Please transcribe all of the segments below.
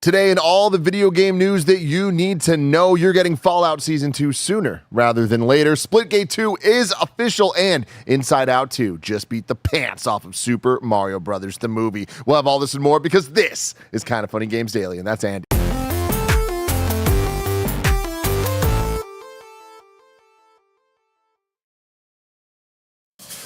Today, in all the video game news that you need to know, you're getting Fallout Season 2 sooner rather than later. Splitgate 2 is official, and Inside Out 2 just beat the pants off of Super Mario Brothers, the movie. We'll have all this and more because this is Kind of Funny Games Daily, and that's Andy.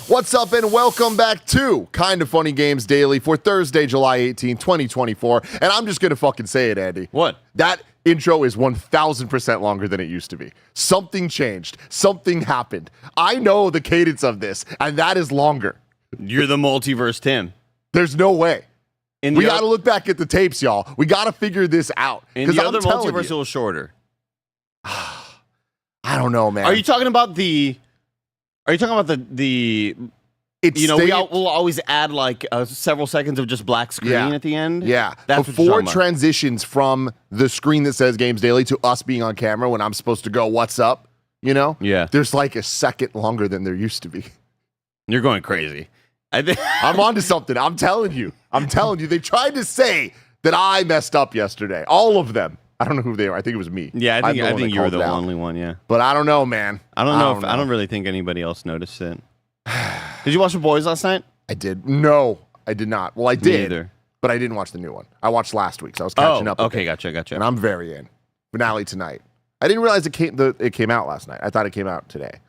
What's up and welcome back to Kind of Funny Games Daily for Thursday, July 18, 2024. And I'm just going to fucking say it, Andy. What? That intro is 1,000% longer than it used to be. Something changed. Something happened. I know the cadence of this, and that is longer. You're the multiverse Tim. There's no way. We got to look back at the tapes, y'all. We got to figure this out. In the other multiverse, it was shorter. I don't know, man. Are you talking about the... It's we'll always add like several seconds of just black screen at the end. Yeah. That's before transitions from the screen that says Games Daily to us being on camera when I'm supposed to go, what's up? You know? Yeah. There's like a second longer than there used to be. You're going crazy. I'm onto something. I'm telling you. They tried to say that I messed up yesterday. All of them. I don't know who they are. I think it was me. Yeah, I think you were the only one, yeah. But I don't know, man. I don't really think anybody else noticed it. Did you watch The Boys last night? I did. No, I did not. Well, I did. Me either. But I didn't watch the new one. I watched last week, so I was catching up. Okay, gotcha. And I'm very in. Finale tonight. I didn't realize it came out last night. I thought it came out today.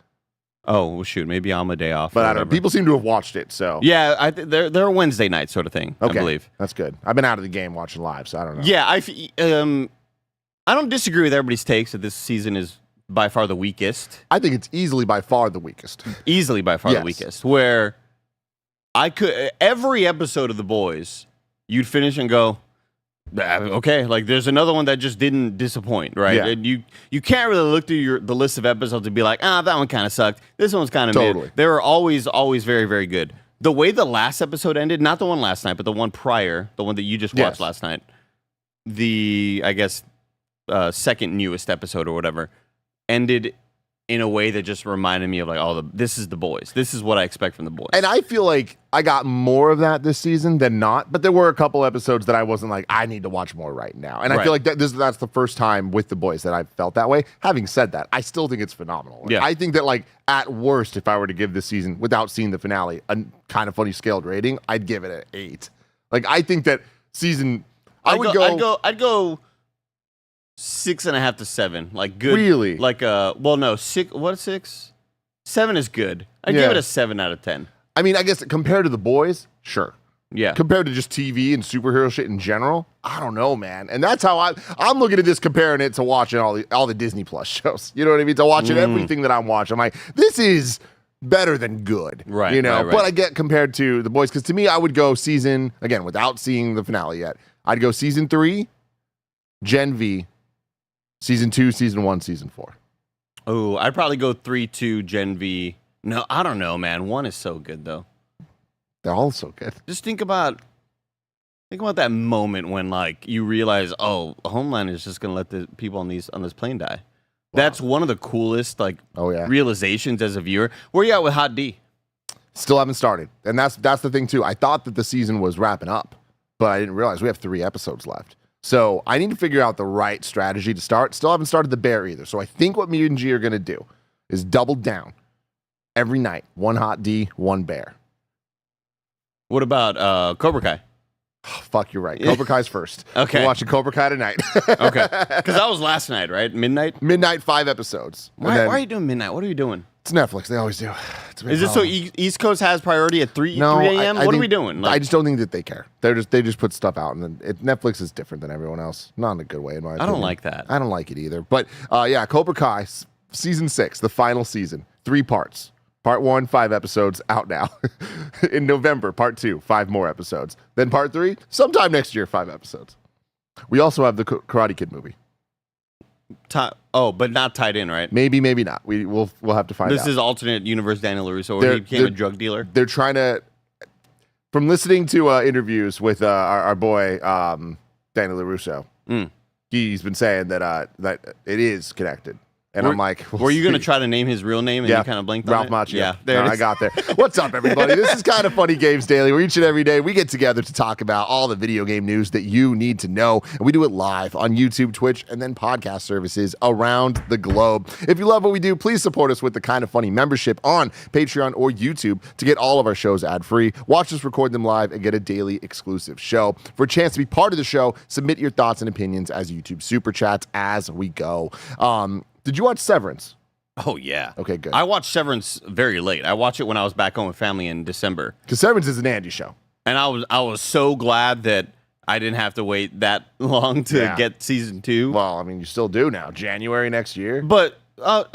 Oh, well, shoot. Maybe I'm a day off. But I don't know. People seem to have watched it, so. Yeah, they're a Wednesday night sort of thing, okay, I believe. That's good. I've been out of the game watching live, so I don't know. Yeah, I don't disagree with everybody's takes that this season is by far the weakest. I think it's easily by far the weakest. Easily by far the weakest. Where every episode of The Boys, you'd finish and go, okay, like there's another one that just didn't disappoint, right? Yeah. And you can't really look through the list of episodes and be like, that one kind of sucked. This one's kind of mid. They were always very, very good. The way the last episode ended, not the one last night, but the one prior, the one that you just watched last night, second newest episode or whatever, ended in a way that just reminded me of like, this is The Boys. This is what I expect from The Boys. And I feel like I got more of that this season than not, but there were a couple episodes that I wasn't like, I need to watch more right now. And I feel like that's the first time with The Boys that I felt that way. Having said that, I still think it's phenomenal. Like, I think that like at worst, if I were to give this season without seeing the finale a Kind of Funny scaled rating, I'd give it an 8. Like I think that season, I'd go 6.5 to 7, like good. Really? Like 6. What 6? 7 is good. I'd give it a 7 out of 10. I mean, I guess compared to The Boys, sure. Yeah. Compared to just TV and superhero shit in general, I don't know, man. And that's how I'm looking at this, comparing it to watching all the Disney Plus shows. You know what I mean? To watching everything that I'm watching, I'm like, this is better than good. Right. You know. Right. But I get compared to The Boys because to me, I would go season again without seeing the finale yet. I'd go season 3, Gen V. Season 2, Season 1, Season 4. Oh, I'd probably go 3, 2, Gen V. No, I don't know, man. 1 is so good, though. They're all so good. Just think about that moment when, like, you realize, Homeland is just going to let the people on this plane die. Wow. That's one of the coolest, like, realizations as a viewer. Where you at with Hot D? Still haven't started. And that's the thing, too. I thought that the season was wrapping up, but I didn't realize we have 3 episodes left. So I need to figure out the right strategy to start. Still haven't started the Bear either. So I think what me and G are going to do is double down every night. 1 Hot D, 1 Bear. What about Cobra Kai? Oh, fuck, you're right. Cobra Kai's first. Okay. We're watching Cobra Kai tonight. Okay. Because that was last night, right? Midnight? Midnight, 5 episodes. Why are you doing midnight? What are you doing? It's Netflix. They always do. Is it so East Coast has priority at 3 a.m.? What are we doing? Like, I just don't think that they care. They just put stuff out, and then Netflix is different than everyone else. Not in a good way, in my opinion. I don't like that. I don't like it either. But Cobra Kai season 6, the final season, 3 parts. Part 1, 5 episodes out now. In November, part 2, 5 more episodes. Then part 3, sometime next year, 5 episodes. We also have the Karate Kid movie. But not tied in, right? Maybe not. We'll have to find out. This is alternate universe Daniel LaRusso, where he became a drug dealer. They're trying to, from listening to interviews with our boy Daniel LaRusso, he's been saying that it is connected, And I'm like, were you going to try to name his real name and you kind of blinked Ralph on it? Macchio. Yeah, there it is. I got there. What's up, everybody? This is Kind of Funny Games Daily, where each and every day we get together to talk about all the video game news that you need to know. And we do it live on YouTube, Twitch, and then podcast services around the globe. If you love what we do, please support us with the Kind of Funny membership on Patreon or YouTube to get all of our shows ad-free. Watch us record them live and get a daily exclusive show. For a chance to be part of the show, submit your thoughts and opinions as YouTube Super Chats as we go. Did you watch Severance? Oh, yeah. Okay, good. I watched Severance very late. I watched it when I was back home with family in December. Because Severance is an Andy show. And I was so glad that I didn't have to wait that long to get season 2. Well, I mean, you still do now. January next year. But,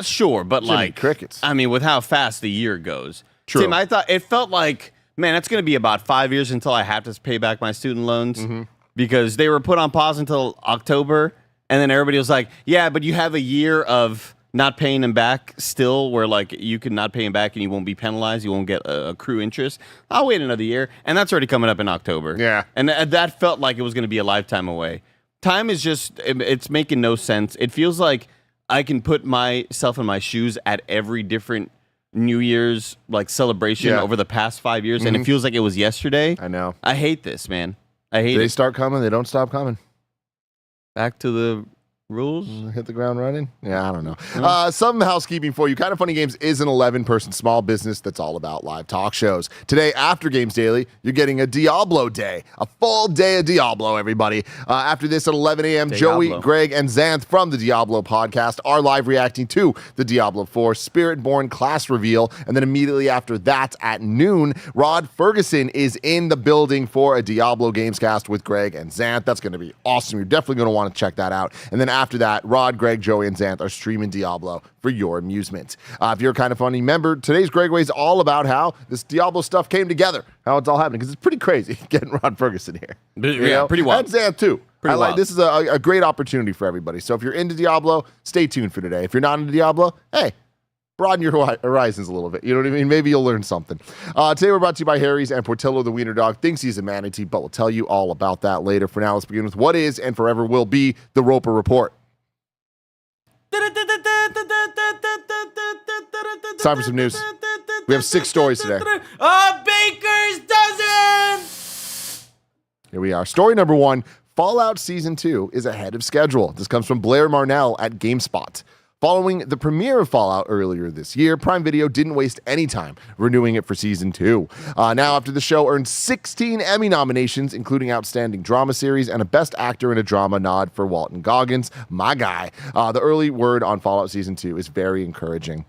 sure. But, Jimmy Crickets. I mean, with how fast the year goes. True. Tim, I thought it felt like, man, it's going to be about 5 years until I have to pay back my student loans. Mm-hmm. Because they were put on pause until October. And then everybody was like, yeah, but you have a year of not paying them back still, where like you can not pay them back and you won't be penalized, you won't get accrue interest. I'll wait another year, and that's already coming up in October. Yeah, and that felt like it was going to be a lifetime away. Time is just—it's making no sense. It feels like I can put myself in my shoes at every different New Year's like celebration over the past 5 years, and it feels like it was yesterday. I know. I hate this, man. I hate it. They start coming, they don't stop coming. Back to the rules? Hit the ground running? Yeah, I don't know. Some housekeeping for you. Kind of Funny Games is an 11-person small business that's all about live talk shows. Today, after Games Daily, you're getting a Diablo day. A full day of Diablo, everybody. After this at 11 a.m., Joey, Greg, and Xanth from the Diablo Podcast are live reacting to the Diablo IV Spiritborn class reveal. And then immediately after that, at noon, Rod Fergusson is in the building for a Diablo Gamescast with Greg and Xanth. That's going to be awesome. You're definitely going to want to check that out. And then after that, Rod, Greg, Joey, and Xanth are streaming Diablo for your amusement. If you're a Kind of Funny member, today's Gregway is all about how this Diablo stuff came together, how it's all happening, because it's pretty crazy getting Rod Fergusson here. Yeah, pretty wild. And Xanth, too. This is a great opportunity for everybody. So if you're into Diablo, stay tuned for today. If you're not into Diablo, hey, broaden your horizons a little bit. You know what I mean? Maybe you'll learn something. Today we're brought to you by Harry's, and Portillo the Wiener Dog thinks he's a manatee, but we'll tell you all about that later. For now, let's begin with what is and forever will be the Roper Report. It's time for some news. We have 6 stories today. A baker's dozen! Here we are. Story number 1, Fallout Season 2 is ahead of schedule. This comes from Blair Marnell at GameSpot. Following the premiere of Fallout earlier this year, Prime Video didn't waste any time renewing it for Season 2. Now, after the show earned 16 Emmy nominations, including Outstanding Drama Series and a Best Actor in a Drama nod for Walton Goggins, my guy, the early word on Fallout Season 2 is very encouraging.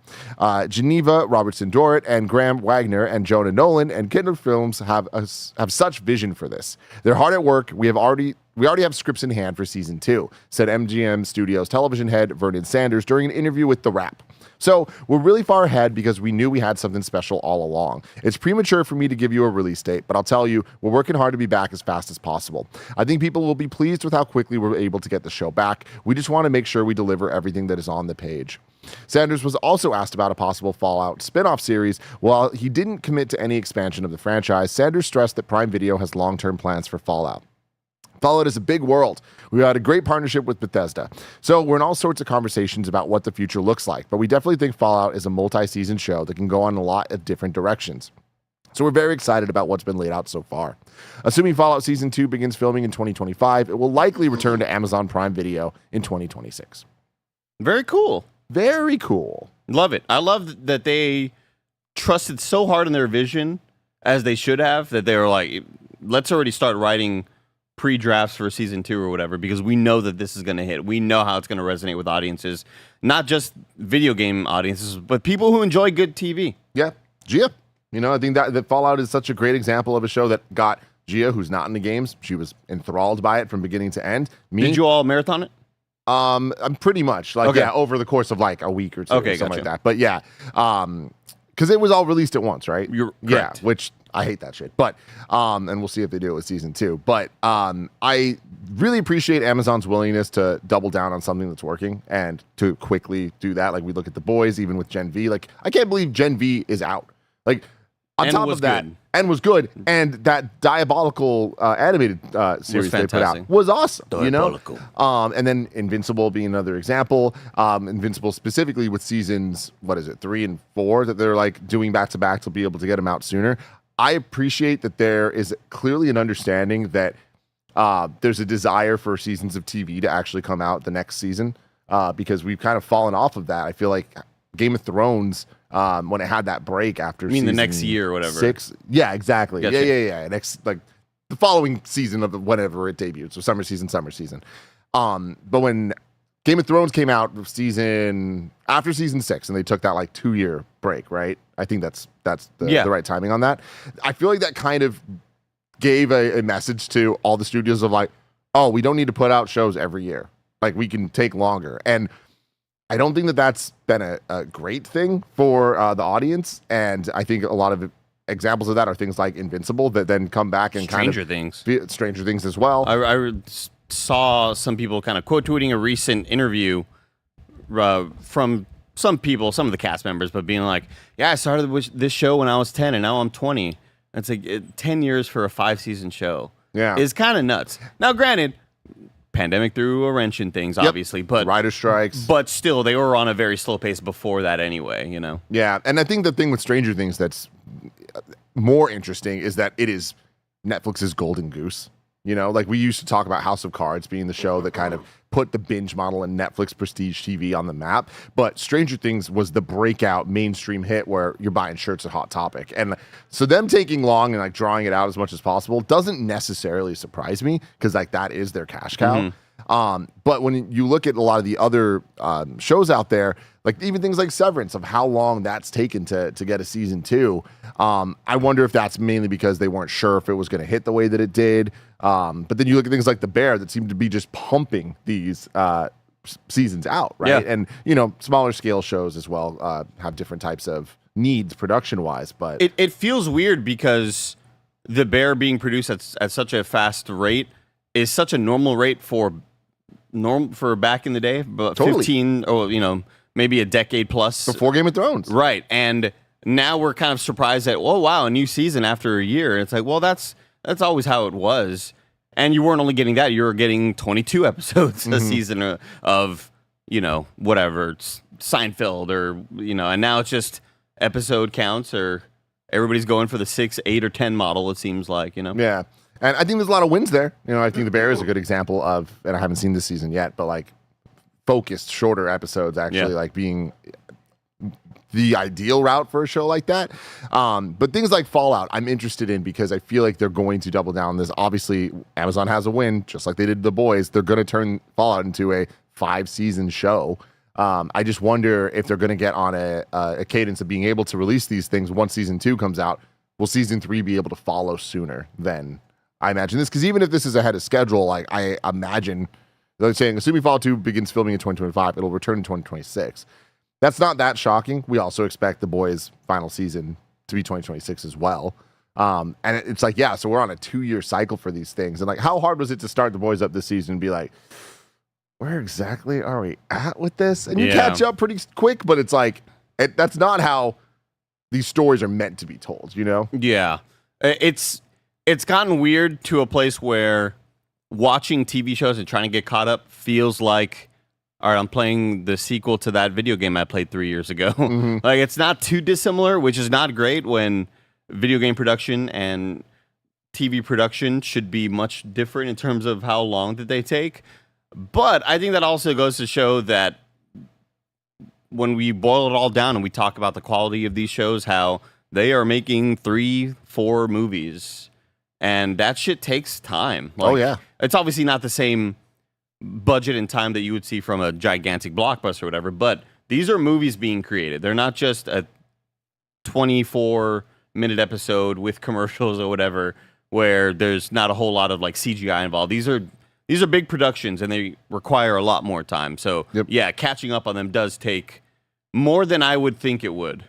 Geneva Robertson-Dorrit and Graham Wagner and Jonah Nolan and Kindred Films have such vision for this. They're hard at work. We already have scripts in hand for Season 2, said MGM Studios television head Vernon Sanders during an interview with The Wrap. So we're really far ahead because we knew we had something special all along. It's premature for me to give you a release date, but I'll tell you, we're working hard to be back as fast as possible. I think people will be pleased with how quickly we're able to get the show back. We just want to make sure we deliver everything that is on the page. Sanders was also asked about a possible Fallout spin-off series. While he didn't commit to any expansion of the franchise, Sanders stressed that Prime Video has long-term plans for Fallout. Fallout is a big world. We had a great partnership with Bethesda. So we're in all sorts of conversations about what the future looks like, but we definitely think Fallout is a multi-season show that can go in a lot of different directions. So we're very excited about what's been laid out so far. Assuming Fallout Season 2 begins filming in 2025, it will likely return to Amazon Prime Video in 2026. Very cool. Very cool. Love it. I love that they trusted so hard in their vision, as they should have, that they were like, let's already start writing pre-drafts for Season 2 or whatever, because we know that this is going to hit. We know how it's going to resonate with audiences, not just video game audiences, but people who enjoy good TV. Yeah. Gia. I think that Fallout is such a great example of a show that got Gia, who's not in the games. She was enthralled by it from beginning to end. Did you all marathon it? I'm pretty much over the course of like a week or two, or something like that. But yeah, because it was all released at once, right? You're correct. Yeah, which I hate that shit. But and we'll see if they do it with Season 2. But I really appreciate Amazon's willingness to double down on something that's working and to quickly do that. Like we look at The Boys, even with Gen V. Like I can't believe Gen V is out. Like On top of that, and was good, and that Diabolical animated series they put out was awesome. Diabolical. And then Invincible being another example. Invincible specifically with seasons, 3 and 4 that they're like doing back to back to be able to get them out sooner. I appreciate that there is clearly an understanding that there's a desire for seasons of TV to actually come out the next season because we've kind of fallen off of that. I feel like Game of Thrones. When it had that break after the next year or whatever. 6? Yeah, exactly. Gotcha. Yeah. Next, like the following season of whenever it debuted. So summer season. But when Game of Thrones came out after season 6, and they took that like 2-year break, right? I think that's the right timing on that. I feel like that kind of gave a message to all the studios of like, oh, we don't need to put out shows every year. Like we can take longer. And I don't think that that's been a great thing for the audience, and I think a lot of examples of that are things like Invincible that then come back and Stranger Things as well. I saw some people kind of quote tweeting a recent interview from some people, some of the cast members, but being like, "Yeah, I started this show when I was 10, and now I'm 20." It's like 10 years for a 5-season show. Yeah, is kind of nuts. Now, granted. Pandemic threw a wrench in things, obviously, but writer strikes. But still, they were on a very slow pace before that anyway, Yeah, and I think the thing with Stranger Things that's more interesting is that it is Netflix's golden goose. Like we used to talk about House of Cards being the show that kind of put the binge model and Netflix prestige TV on the map. But Stranger Things was the breakout mainstream hit where you're buying shirts at Hot Topic. And so them taking long and like drawing it out as much as possible doesn't necessarily surprise me because like that is their cash cow. But when you look at a lot of the other shows out there, like even things like Severance of how long that's taken to get a season 2, I wonder if that's mainly because they weren't sure if it was going to hit the way that it did. But then you look at things like The Bear that seem to be just pumping these seasons out, right? Yeah. And, smaller scale shows as well have different types of needs production-wise. But it feels weird because The Bear being produced at such a fast rate is such a normal rate for back in the day, but totally. 15 or, maybe a decade plus. Before Game of Thrones. Right. And now we're kind of surprised that, oh, wow, a new season after a year. It's like, well, that's always how it was. And you weren't only getting that. You were getting 22 episodes a season of, whatever, Seinfeld or, and now it's just episode counts or everybody's going for the 6, 8, or 10 model, it seems like, Yeah. And I think there's a lot of wins there. I think The Bear is a good example of, and I haven't seen this season yet, but like focused, shorter episodes actually like being the ideal route for a show like that. But things like Fallout, I'm interested in because I feel like they're going to double down on this. Obviously, Amazon has a win, just like they did The Boys. They're going to turn Fallout into a 5-season show. I just wonder if they're going to get on a cadence of being able to release these things once season 2 comes out. Will season 3 be able to follow sooner than I imagine this? Because even if this is ahead of schedule, like I imagine they're saying, assuming Fallout 2 begins filming in 2025, it'll return in 2026. That's not that shocking. We also expect The Boys' final season to be 2026 as well. And it's like, so we're on a 2-year cycle for these things. And like, how hard was it to start The Boys up this season and be like, where exactly are we at with this? And you catch up pretty quick, but it's like, that's not how these stories are meant to be told, Yeah. It's gotten weird to a place where watching TV shows and trying to get caught up feels like, all right, I'm playing the sequel to that video game I played 3 years ago. Like, it's not too dissimilar, which is not great when video game production and TV production should be much different in terms of how long did they take. But I think that also goes to show that when we boil it all down and we talk about the quality of these shows, how they are making 3-4 movies. And that shit takes time. Like, it's obviously not the same budget and time that you would see from a gigantic blockbuster or whatever, but these are movies being created. They're not just a 24-minute episode with commercials or whatever where there's not a whole lot of like CGI involved. These are big productions and they require a lot more time. So catching up on them does take more than I would think it would.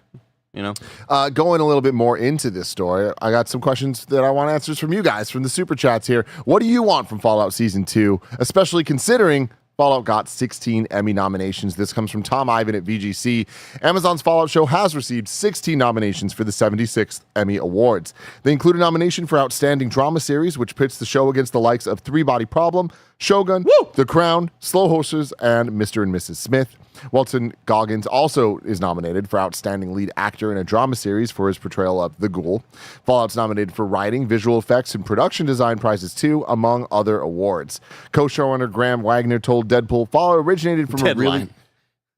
Going a little bit more into this story, I got some questions that I want answers from you guys from the super chats here. What do you want from Fallout Season 2, especially considering Fallout got 16 Emmy nominations. This comes from Tom Ivan at VGC. Amazon's Fallout show has received 16 nominations for the 76th Emmy Awards. They include a nomination for Outstanding Drama Series, which pits the show against the likes of Three Body Problem, Shogun, The Crown, Slow Horses, and Mr. and Mrs. Smith. Walton Goggins also is nominated for Outstanding Lead Actor in a Drama Series for his portrayal of the Ghoul. Fallout's nominated for Writing, Visual Effects, and Production Design prizes too, among other awards. Co-showrunner Graham Wagner told Deadpool, Fallout originated from a really...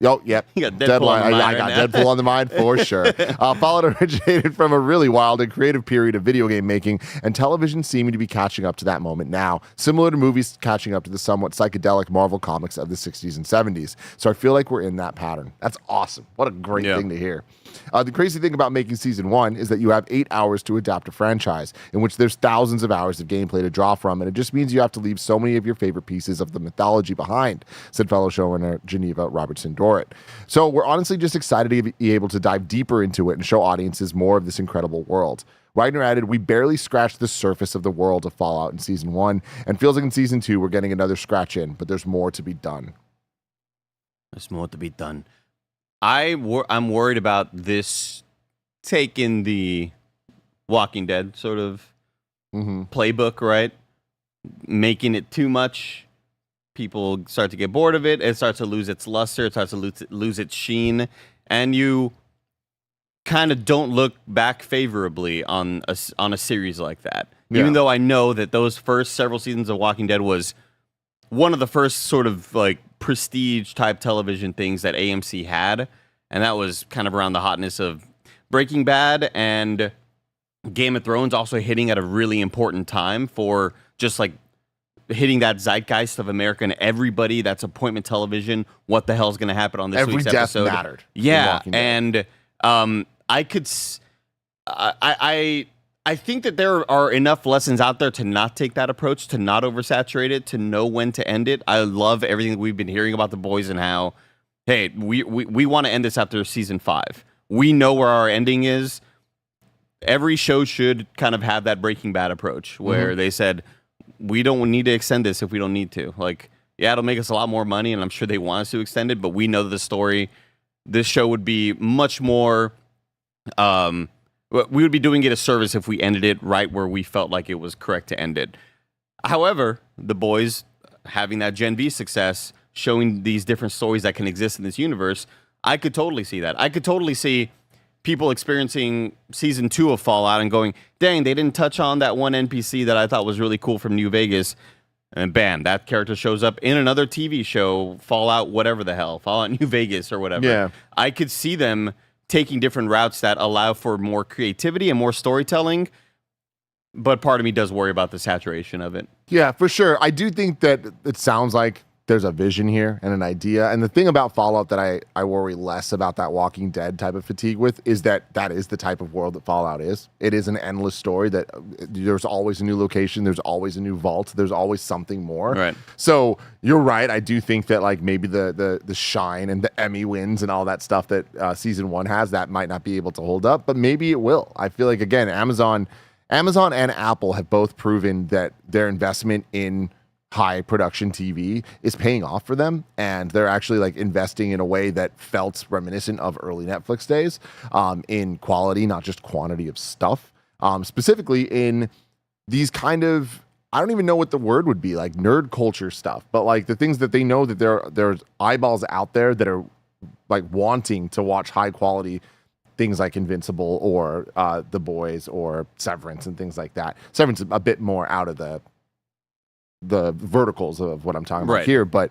Oh, yep. You got Deadpool on the mind I got Deadpool on the mind for sure. Fallout originated from a really wild and creative period of video game making, and television seeming to be catching up to that moment now, similar to movies catching up to the somewhat psychedelic Marvel comics of the 60s and 70s. So I feel like we're in that pattern. That's awesome. What a great thing to hear. The crazy thing about making season 1 is that you have 8 hours to adapt a franchise, in which there's thousands of hours of gameplay to draw from, and it just means you have to leave so many of your favorite pieces of the mythology behind, said fellow showrunner Geneva Robertson-Dorrit. So we're honestly just excited to be able to dive deeper into it and show audiences more of this incredible world. Wagner added, we barely scratched the surface of the world of Fallout in season 1, and feels like in season 2 we're getting another scratch in, but there's more to be done. There's more to be done. I'm worried about this taking the Walking Dead sort of playbook, right? Making it too much. People start to get bored of it. It starts to lose its luster. It starts to lose its sheen. And you kind of don't look back favorably on a series like that. Yeah. Even though I know that those first several seasons of Walking Dead was one of the first sort of like prestige type television things that AMC had, and that was kind of around the hotness of Breaking Bad and Game of Thrones also hitting at a really important time for just like hitting that zeitgeist of America and everybody that's appointment television. What the hell's going to happen on this week's episode? Every death mattered. Yeah, and I think that there are enough lessons out there to not take that approach, to not oversaturate it, to know when to end it. I love everything that we've been hearing about The Boys and how, hey, we want to end this after season 5. We know where our ending is. Every show should kind of have that Breaking Bad approach where they said, we don't need to extend this if we don't need to. Like, yeah, it'll make us a lot more money, and I'm sure they want us to extend it, but we know the story. This show would be much more... we would be doing it a service if we ended it right where we felt like it was correct to end it. However, The Boys having that Gen V success, showing these different stories that can exist in this universe, I could totally see that. I could totally see people experiencing season 2 of Fallout and going, dang, they didn't touch on that one NPC that I thought was really cool from New Vegas. And bam, that character shows up in another TV show, Fallout whatever the hell, Fallout New Vegas or whatever. Yeah. I could see them taking different routes that allow for more creativity and more storytelling, but part of me does worry about the saturation of it. Yeah, for sure. I do think that it sounds like there's a vision here and an idea. And the thing about Fallout that I worry less about that Walking Dead type of fatigue with is that is the type of world that Fallout is. It is an endless story that there's always a new location. There's always a new vault. There's always something more. Right. So you're right. I do think that like maybe the shine and the Emmy wins and all that stuff that season 1 has, that might not be able to hold up, but maybe it will. I feel like, again, Amazon and Apple have both proven that their investment in high production TV is paying off for them, and they're actually like investing in a way that felt reminiscent of early Netflix days, in quality, not just quantity of stuff, specifically in these kind of, I don't even know what the word would be, like nerd culture stuff, but like the things that they know that there's eyeballs out there that are like wanting to watch high quality things like Invincible or The Boys or Severance and things like that. Severance is a bit more out of the verticals of what I'm talking about here, but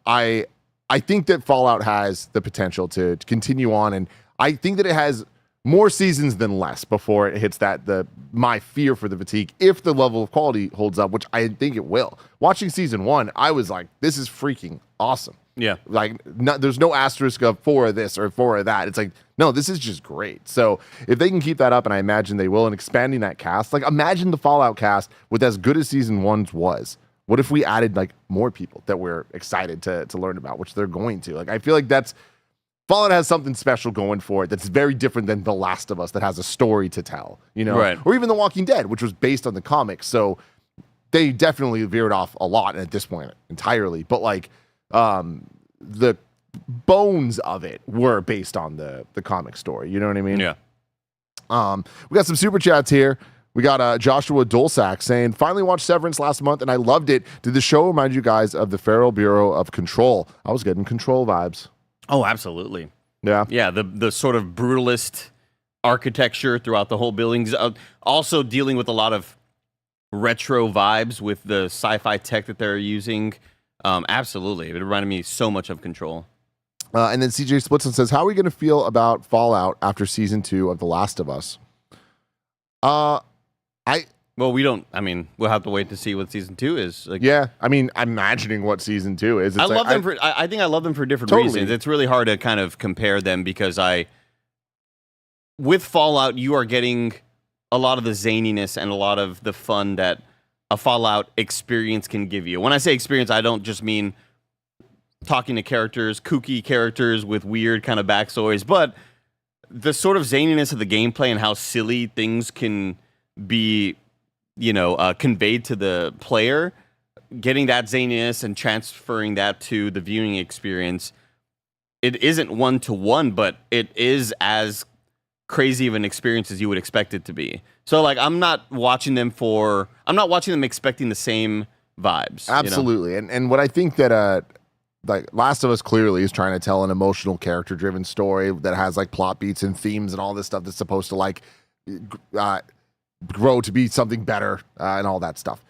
I think that Fallout has the potential to continue on, and I think that it has more seasons than less before it hits my fear for the fatigue, if the level of quality holds up, which I think it will. Watching season 1, I was like, this is freaking awesome. Yeah. Like, there's no asterisk of 4 of this or 4 of that. It's like, no, this is just great. So if they can keep that up, and I imagine they will, and expanding that cast, like imagine the Fallout cast with as good as season 1's was. What if we added like more people that we're excited to learn about, which they're going to? Like, I feel like Fallout has something special going for it that's very different than The Last of Us that has a story to tell, you know? Right. Or even The Walking Dead, which was based on the comics. So they definitely veered off a lot at this point entirely. But like the bones of it were based on the comic story. You know what I mean? Yeah. We got some super chats here. We got Joshua Dulsack saying, finally watched Severance last month and I loved it. Did the show remind you guys of the Federal Bureau of Control? I was getting Control vibes. Oh, absolutely. Yeah. Yeah, the sort of brutalist architecture throughout the whole buildings. Also dealing with a lot of retro vibes with the sci-fi tech that they're using. Absolutely. It reminded me so much of Control. And then CJ Splitson says, how are we going to feel about Fallout after season 2 of The Last of Us? Well, we'll have to wait to see what season 2 is. Like, yeah, I mean, I'm imagining what season 2 is. I love them I think I love them for different reasons. It's really hard to kind of compare them because with Fallout, you are getting a lot of the zaniness and a lot of the fun that a Fallout experience can give you. When I say experience, I don't just mean talking to characters, kooky characters with weird kind of backstories, but the sort of zaniness of the gameplay and how silly things can be, conveyed to the player, getting that zaniness and transferring that to the viewing experience. It isn't 1-to-1, but it is as crazy of an experience as you would expect it to be. So like, I'm not watching them expecting the same vibes. Absolutely. And what I think that, like Last of Us clearly is trying to tell an emotional character-driven story that has like plot beats and themes and all this stuff that's supposed to like grow to be something better and all that stuff.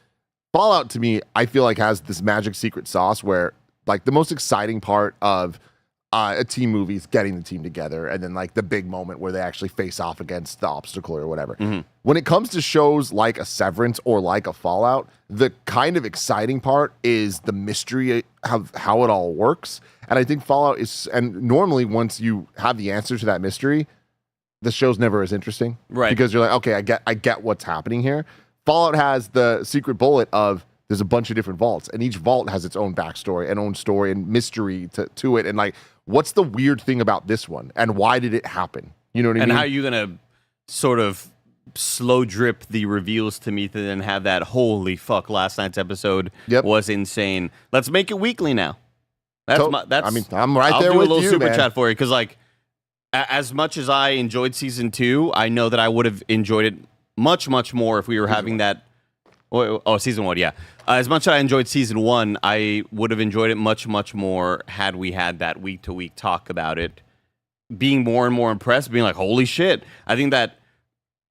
Fallout to me, I feel like has this magic secret sauce where like the most exciting part of a team movie is getting the team together and then like the big moment where they actually face off against the obstacle or whatever. Mm-hmm. When it comes to shows like a Severance or like a Fallout, the kind of exciting part is the mystery of how it all works. And I think Fallout is, and normally once you have the answer to that mystery, the show's never as interesting. Right. Because you're like, okay, I get what's happening here. Fallout has the secret bullet of there's a bunch of different vaults and each vault has its own backstory and own story and mystery to it. And like, what's the weird thing about this one and why did it happen? You know what I mean? And how are you going to sort of slow drip the reveals to me to then have that holy fuck last night's episode was insane. Let's make it weekly now. I'm right there with you, I'll do a little super chat for you because like as much as I enjoyed season 2, I know that I would have enjoyed it much, much more if we were having that. Oh, season 1, yeah. As much as I enjoyed season 1, I would have enjoyed it much, much more had we had that week-to-week talk about it. Being more and more impressed, being like, holy shit. I think that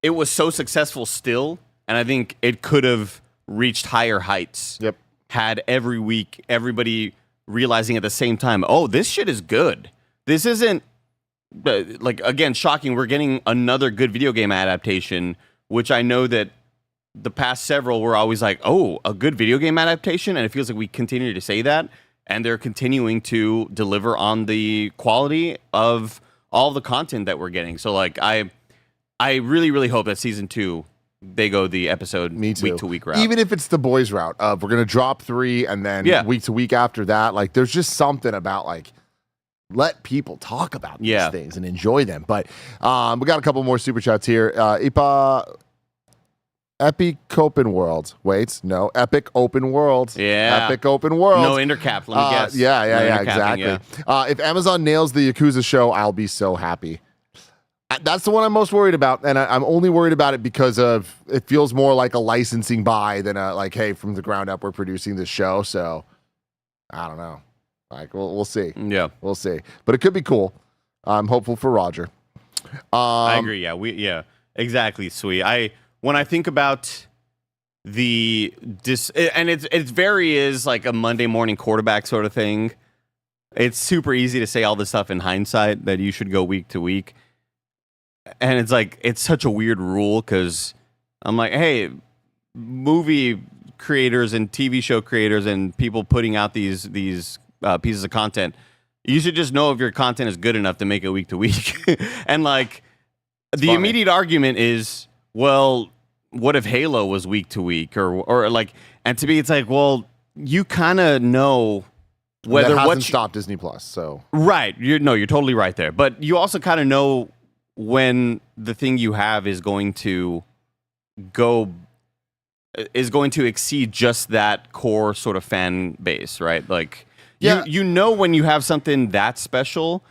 it was so successful still, and I think it could have reached higher heights. Yep. Had every week everybody realizing at the same time, oh, this shit is good. This isn't, like, again, shocking. We're getting another good video game adaptation, which I know that the past several were always like, oh, a good video game adaptation, and it feels like we continue to say that, and they're continuing to deliver on the quality of all the content that we're getting. So, like, I really, really hope that season 2, they go the episode week-to-week route. Even if it's the boys route of we're going to drop 3, and then week-to-week after that, like, there's just something about, like, let people talk about these things and enjoy them. But we got a couple more super chats here. Epic Open World. Wait, no. Epic Open World. Yeah. Epic Open World. No intercap, let me guess. Yeah, exactly. Yeah. If Amazon nails the Yakuza show, I'll be so happy. That's the one I'm most worried about, and I'm only worried about it because of it feels more like a licensing buy than a like, hey, from the ground up, we're producing this show. So I don't know. Like we'll see. Yeah, we'll see. But it could be cool. I'm hopeful for Roger. I agree. Yeah, exactly. Sweet. When I think about and it's very is like a Monday morning quarterback sort of thing. It's super easy to say all this stuff in hindsight that you should go week to week. And it's like, it's such a weird rule because I'm like, hey, movie creators and TV show creators and people putting out these pieces of content, you should just know if your content is good enough to make it week to week. And like, it's funny. Immediate argument is, well, what if Halo was week to week or like, and to me, it's like, well, you kind of know whether that hasn't stopped Disney Plus. So right, you're totally right there. But you also kind of know when the thing you have is going to go is going to exceed just that core sort of fan base, right? Like, you know when you have something that special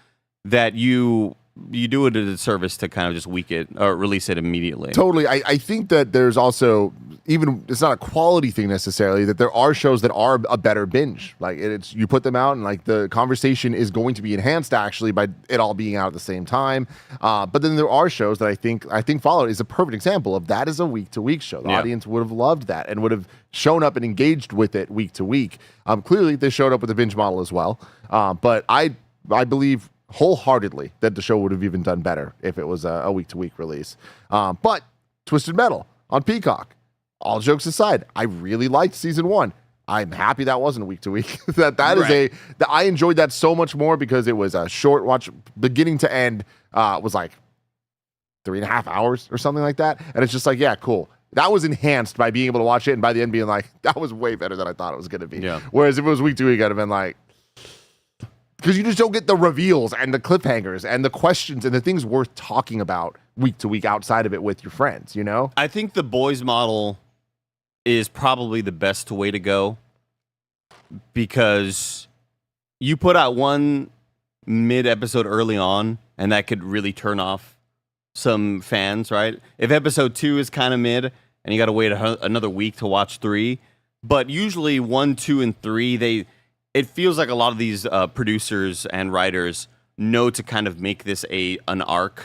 that you do it a disservice to kind of just weak it or release it immediately. Totally. I think that there's also, even it's not a quality thing necessarily, that there are shows that are a better binge. Like it's you put them out and like the conversation is going to be enhanced actually by it all being out at the same time. But then there are shows that I think Fallout is a perfect example of that is a week to week show. The audience would have loved that and would have shown up and engaged with it week to week. Clearly they showed up with a binge model as well. But I believe wholeheartedly that the show would have even done better if it was a week-to-week release. But Twisted Metal on Peacock, all jokes aside, I really liked season 1. I'm happy that wasn't week-to-week. I enjoyed that so much more because it was a short watch, beginning to end, was like 3.5 hours or something like that. And it's just like, yeah, cool. That was enhanced by being able to watch it and by the end being like, that was way better than I thought it was going to be. Yeah. Whereas if it was week-to-week, I'd have been like, because you just don't get the reveals and the cliffhangers and the questions and the things worth talking about week to week outside of it with your friends, you know? I think the boys model is probably the best way to go because you put out one mid-episode early on and that could really turn off some fans, right? If episode 2 is kind of mid and you got to wait another week to watch 3, but usually 1, 2, and 3, it feels like a lot of these producers and writers know to kind of make this an arc.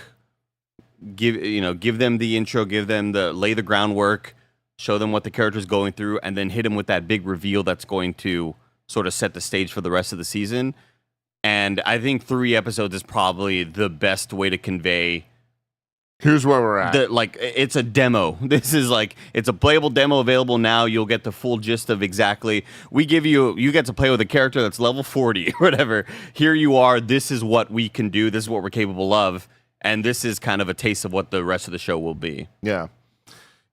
Give them the intro, lay the groundwork, show them what the character's going through, and then hit them with that big reveal that's going to sort of set the stage for the rest of the season. And I think 3 episodes is probably the best way to convey. Here's where we're at. It's a demo. This is it's a playable demo available now. You'll get the full gist of exactly. We give you get to play with a character that's level 40 or whatever. Here you are. This is what we can do. This is what we're capable of. And this is kind of a taste of what the rest of the show will be. Yeah.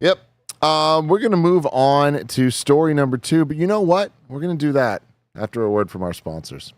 Yep. We're going to move on to story number 2. But you know what? We're going to do that after a word from our sponsors.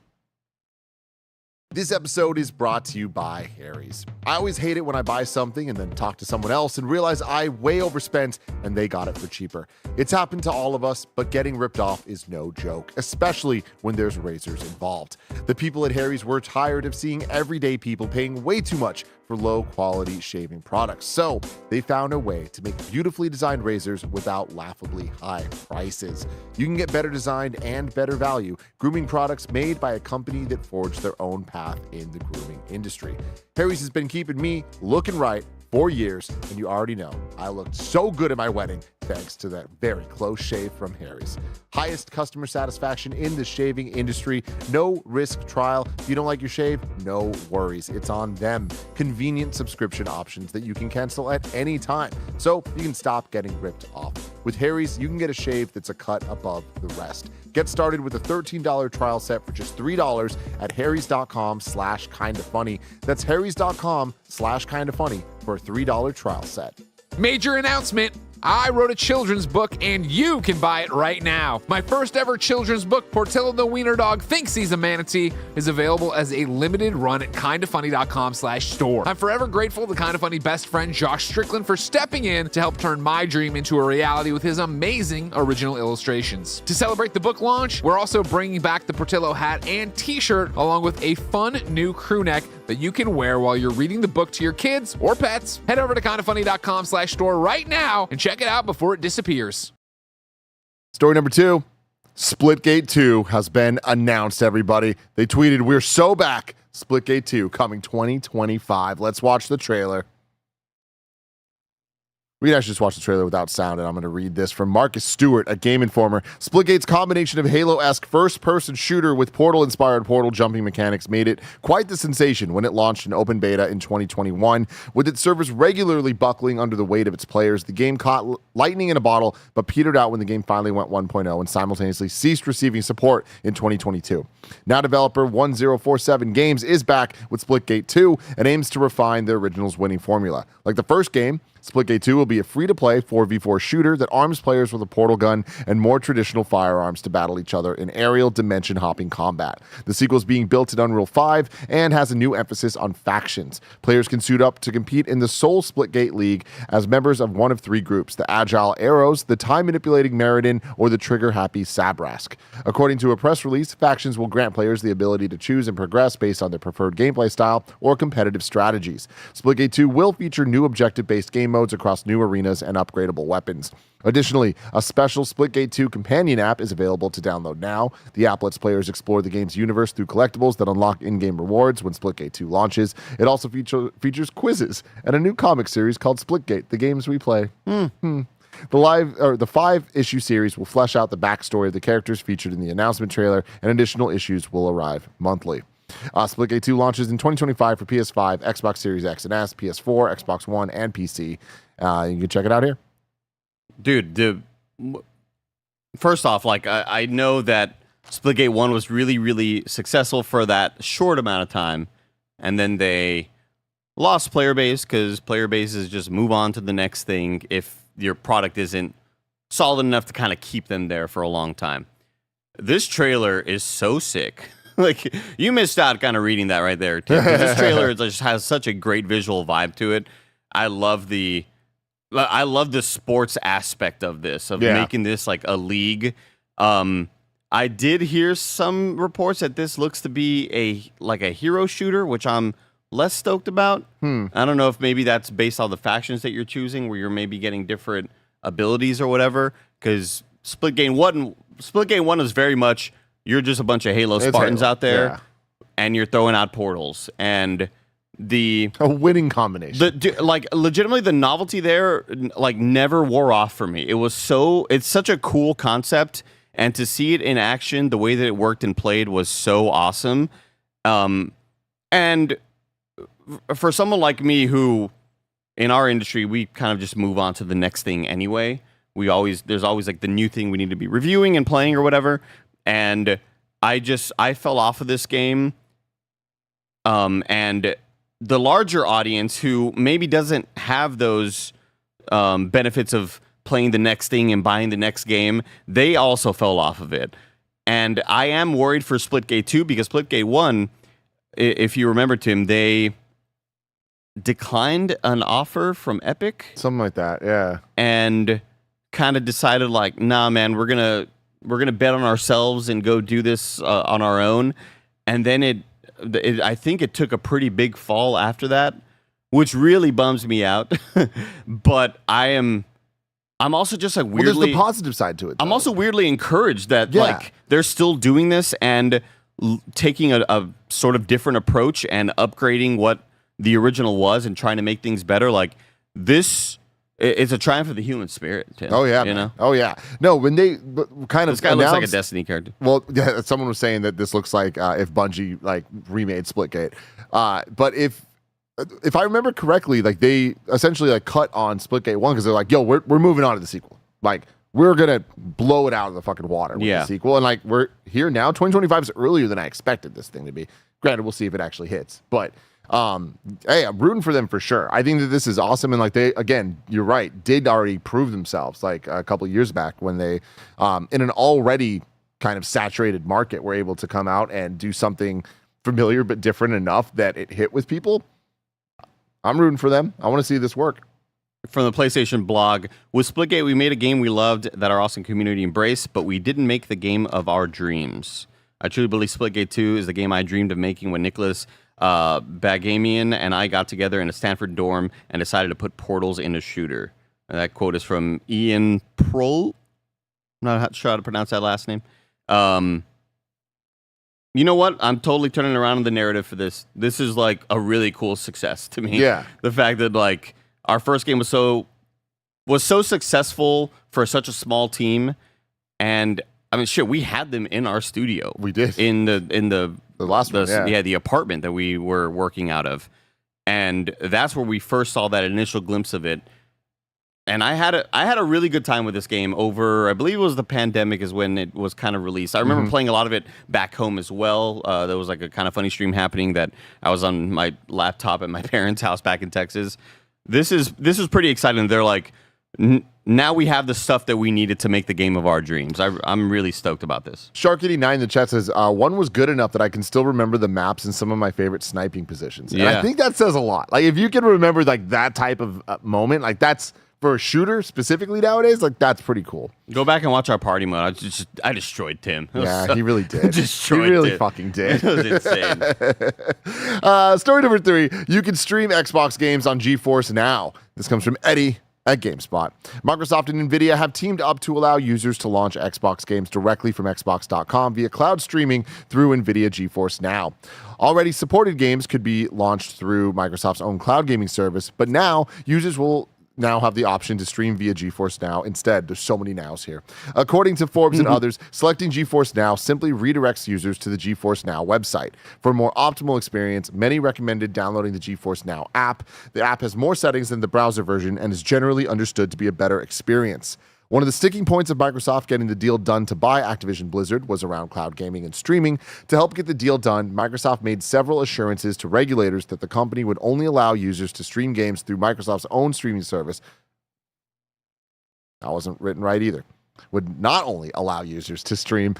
This episode is brought to you by Harry's. I always hate it when I buy something and then talk to someone else and realize I way overspent and they got it for cheaper. It's happened to all of us, but getting ripped off is no joke, especially when there's razors involved. The people at Harry's were tired of seeing everyday people paying way too much for low-quality shaving products. So they found a way to make beautifully designed razors without laughably high prices. You can get better designed and better value grooming products made by a company that forged their own path in the grooming industry. Harry's has been keeping me looking right for years, and you already know I looked so good at my wedding thanks to that very close shave from Harry's. Highest customer satisfaction in the shaving industry. No risk trial. If you don't like your shave, no worries. It's on them. Convenient subscription options that you can cancel at any time, so you can stop getting ripped off. With Harry's, you can get a shave that's a cut above the rest. Get started with a $13 trial set for just $3 at harrys.com/kindafunny. That's harrys.com/kindafunny for a $3 trial set. Major announcement. I wrote a children's book and you can buy it right now. My first ever children's book, Portillo the Wiener Dog Thinks He's a Manatee, is available as a limited run at kindafunny.com/store. I'm forever grateful to Kinda Funny best friend Josh Strickland for stepping in to help turn my dream into a reality with his amazing original illustrations. To celebrate the book launch, we're also bringing back the Portillo hat and t-shirt along with a fun new crew neck that you can wear while you're reading the book to your kids or pets. Head over to kindafunny.com/store right now and check it out before it disappears. Story number 2, Splitgate 2 has been announced, everybody. They tweeted, "We're so back. Splitgate 2 coming 2025. Let's watch the trailer." We can actually just watch the trailer without sound, and I'm going to read this from Marcus Stewart at Game Informer. Splitgate's combination of Halo-esque first-person shooter with Portal-inspired portal jumping mechanics made it quite the sensation when it launched in open beta in 2021. With its servers regularly buckling under the weight of its players, the game caught lightning in a bottle, but petered out when the game finally went 1.0 and simultaneously ceased receiving support in 2022. Now developer 1047 Games is back with Splitgate 2 and aims to refine the original's winning formula. Like the first game, Splitgate 2 will be a free-to-play 4v4 shooter that arms players with a portal gun and more traditional firearms to battle each other in aerial dimension-hopping combat. The sequel is being built in Unreal 5 and has a new emphasis on factions. Players can suit up to compete in the Soul Splitgate League as members of one of three groups: the Agile Arrows, the Time-Manipulating Meriden, or the Trigger-Happy Sabrask. According to a press release, factions will grant players the ability to choose and progress based on their preferred gameplay style or competitive strategies. Splitgate 2 will feature new objective-based game modes across new arenas and upgradable weapons. Additionally, a special Splitgate 2 companion app is available to download now. The app lets players explore the game's universe through collectibles that unlock in-game rewards when Splitgate 2 launches. It also features quizzes and a new comic series called Splitgate: The Games We Play. The 5-issue series will flesh out the backstory of the characters featured in the announcement trailer, and additional issues will arrive monthly. Splitgate 2 launches in 2025 for PS5, Xbox Series X and S, PS4, Xbox One, and PC. You can check it out here. Dude, first off, like, I know that Splitgate 1 was really, really successful for that short amount of time, and then they lost player base because player bases just move on to the next thing if your product isn't solid enough to kind of keep them there for a long time. This trailer is so sick. Like, you missed out kind of reading that right there, too. This trailer just has such a great visual vibe to it. I love the sports aspect of this, of making this like a league. I did hear some reports that this looks to be a hero shooter, which I'm less stoked about. I don't know if maybe that's based on the factions that you're choosing, where you're maybe getting different abilities or whatever. Because Splitgate 1 is very much, you're just a bunch of Halo Spartans out there, and you're throwing out portals. And a winning combination. Legitimately, the novelty there, like, never wore off for me. It's such a cool concept, and to see it in action, the way that it worked and played was so awesome. And for someone like me who, in our industry, we kind of just move on to the next thing anyway. There's always like the new thing we need to be reviewing and playing or whatever. And I fell off of this game. And the larger audience who maybe doesn't have those benefits of playing the next thing and buying the next game, they also fell off of it. And I am worried for Splitgate 2 because Splitgate 1, if you remember, Tim, they declined an offer from Epic. Something like that, yeah. And kind of decided like, nah, man, we're gonna bet on ourselves and go do this on our own. And then I think it took a pretty big fall after that, which really bums me out. But I'm also just like weirdly. Well, there's the positive side to it, though. I'm also weirdly encouraged that like they're still doing this and taking a sort of different approach and upgrading what the original was and trying to make things better. Like, this. It's a triumph of the human spirit, Tim. Oh, yeah. You know? Oh, yeah. No, when they kind of. This guy looks like a Destiny character. Well, yeah, someone was saying that this looks like if Bungie like remade Splitgate. But if I remember correctly, like, they essentially like cut on Splitgate 1 because they're like, yo, we're moving on to the sequel. Like, we're going to blow it out of the fucking water with the sequel. And like, we're here now. 2025 is earlier than I expected this thing to be. Granted, we'll see if it actually hits. But hey, I'm rooting for them for sure. I think that this is awesome, and like, they, again, you're right, did already prove themselves like a couple years back when they in an already kind of saturated market were able to come out and do something familiar but different enough that it hit with people. I'm rooting for them. I want to see this work. From the PlayStation blog, with Splitgate, we made a game we loved that our awesome community embraced, but we didn't make the game of our dreams. I truly believe Splitgate 2 is the game I dreamed of making when Nicholas Bagamian and I got together in a Stanford dorm and decided to put portals in a shooter. And that quote is from Ian Prohl. I'm not sure how to pronounce that last name. You know what? I'm totally turning around on the narrative for this. This is like a really cool success to me. Yeah. The fact that like our first game was so successful for such a small team, and I mean, shit, we had them in our studio. We did in the last one, the apartment that we were working out of, and that's where we first saw that initial glimpse of it. And I had a really good time with this game over, I believe it was the pandemic is when it was kind of released. I remember playing a lot of it back home as well. There was like a kind of funny stream happening that I was on my laptop at my parents' house back in Texas. this is pretty exciting. They're like, now we have the stuff that we needed to make the game of our dreams. I'm really stoked about this. Shark89 in the chat says, one was good enough that I can still remember the maps and some of my favorite sniping positions. Yeah. And I think that says a lot. Like, if you can remember like that type of moment, like that's for a shooter specifically nowadays, like that's pretty cool. Go back and watch our party mode. I destroyed Tim. Yeah, he really did. Destroyed he really Tim. fucking did. It was insane. Story number 3, you can stream Xbox games on GeForce Now. This comes from Eddie at GameSpot. Microsoft and NVIDIA have teamed up to allow users to launch Xbox games directly from Xbox.com via cloud streaming through NVIDIA GeForce Now. Already supported games could be launched through Microsoft's own cloud gaming service, but now users will now have the option to stream via GeForce Now instead. There's so many nows here. According to Forbes and others, selecting GeForce Now simply redirects users to the GeForce Now website. For a more optimal experience, many recommended downloading the GeForce Now app. The app has more settings than the browser version and is generally understood to be a better experience. One of the sticking points of Microsoft getting the deal done to buy Activision Blizzard was around cloud gaming and streaming. To help get the deal done, Microsoft made several assurances to regulators that the company would only allow users to stream games through Microsoft's own streaming service. That wasn't written right either. Would not only allow users to stream